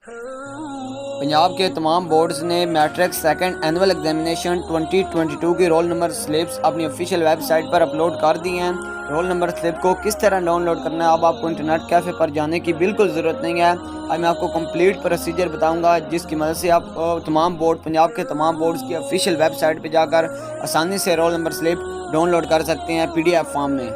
पंजाब के तमाम बोर्ड्स ने मैट्रिक सेकंड एनुअल एग्जामिनेशन 2022 की रोल नंबर स्लिप्स अपनी ऑफिशियल वेबसाइट पर अपलोड कर दी हैं। रोल नंबर स्लिप को किस तरह डाउनलोड करना है, अब आपको इंटरनेट कैफ़े पर जाने की बिल्कुल ज़रूरत नहीं है। आज मैं आपको कंप्लीट प्रोसीजर बताऊंगा, जिसकी मदद से आप पंजाब के तमाम बोर्ड्स की ऑफिशियल वेबसाइट पर जाकर आसानी से रोल नंबर स्लिप डाउनलोड कर सकते हैं PDF फॉर्म में।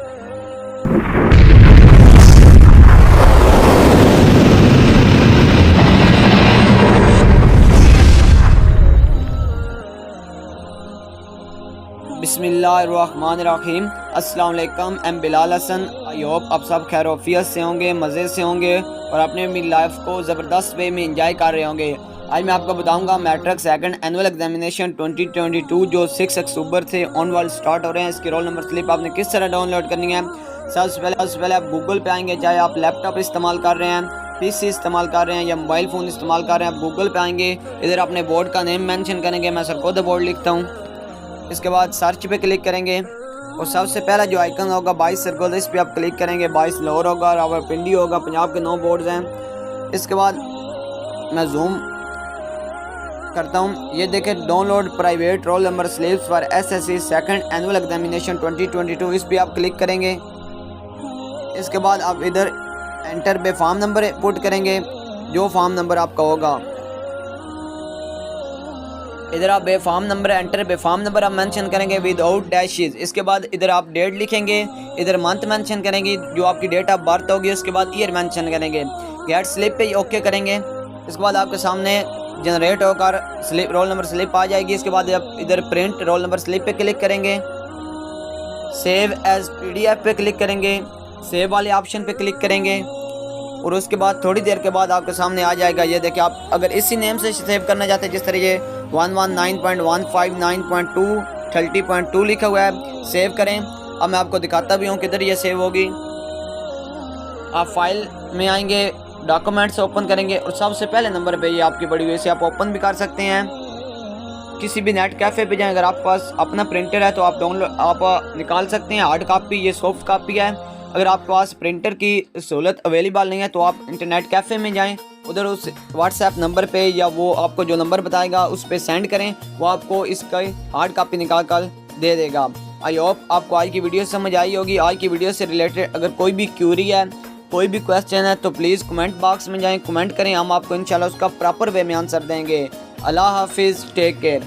बिस्मिल्लाहिर्रहमानिर्रहीम। अस्सलाम वालेकुम। I'm Bilal Hasan. I hope आप सब खैर वफियत से होंगे, मज़े से होंगे और अपने अपनी लाइफ को ज़बरदस्त वे में इंजॉय कर रहे होंगे। आज मैं आपको बताऊंगा मैट्रिक सेकंड एनुअल एग्जामिनेशन 2022 जो 6 अक्टूबर से ऑन वर्ल्ड स्टार्ट हो रहे हैं, इसकी रोल नंबर स्लिप आपने किस तरह डाउनलोड करनी है। सबसे पहले आप गूगल पे आएंगे, चाहे आप लैपटॉप इस्तेमाल कर रहे हैं, PC इस्तेमाल कर रहे हैं या मोबाइल फ़ोन इस्तेमाल कर रहे हैं। आप गूगल पे आएंगे, इधर अपने बोर्ड का नेम मेंशन करेंगे। मैं सरकोदा बोर्ड लिखता हूँ। इसके बाद सर्च पे क्लिक करेंगे और सबसे पहला जो आइकन होगा 22 सरकोदा, इस पर आप क्लिक करेंगे। 22 लाहौर होगा, रावलपिंडी होगा, पंजाब के 9 बोर्ड्स हैं। इसके बाद मैं जूम करता हूँ, ये देखें download private roll number slips for SSC second annual examination 2022, इस पर आप क्लिक करेंगे। इसके बाद आप इधर एंटर पे फॉर्म नंबर पुट करेंगे, जो फॉर्म नंबर आपका होगा। इधर आप बेफाम नंबर एंटर बेफाम नंबर आप मेंशन करेंगे विदाउट डैशेस। इसके बाद इधर आप डेट लिखेंगे, इधर मंथ मेंशन करेंगे, जो आपकी डेट ऑफ बर्थ होगी। उसके बाद ईयर मेंशन करेंगे। गेट स्लिप पे ओके करेंगे। इसके बाद आपके सामने जनरेट होकर स्लिप रोल नंबर स्लिप आ जाएगी। इसके बाद आप इधर प्रिंट रोल नंबर स्लिप पे क्लिक करेंगे, सेव एज PDF पे क्लिक करेंगे, सेव वाले ऑप्शन पे क्लिक करेंगे और उसके बाद थोड़ी देर के बाद आपके सामने आ जाएगा। ये देखिए, आप अगर इसी नेम से सेव करना चाहते हैं, जिस तरह ये 119.159.2 30.2 लिखा हुआ है, सेव करें। अब मैं आपको दिखाता भी हूँ किधर ये सेव होगी। आप फाइल में आएंगे, डॉक्यूमेंट्स ओपन करेंगे और सबसे पहले नंबर पे ये आपकी पड़ी हुई, इसे आप ओपन भी कर सकते हैं। किसी भी नेट कैफ़े पे जाएं, अगर आपके पास अपना प्रिंटर है तो आप निकाल सकते हैं हार्ड कापी, ये सॉफ्ट कापी है। अगर आपके पास प्रिंटर की सहूलत अवेलेबल नहीं है तो आप इंटरनेट कैफ़े में जाएं, उधर उस WhatsApp नंबर पे या वो आपको जो नंबर बताएगा उस पर सेंड करें, वो आपको इसका हार्ड कापी निकाल कर दे देगा। आई होप आपको आज की वीडियो समझ आई होगी। आज की वीडियो से रिलेटेड अगर कोई भी क्यूरी है, कोई भी क्वेश्चन है तो प्लीज़ कमेंट बॉक्स में जाएँ, कमेंट करें, हम आपको इंशाल्लाह उसका प्रॉपर वे में आंसर देंगे। अल्लाह हाफिज़, टेक केयर।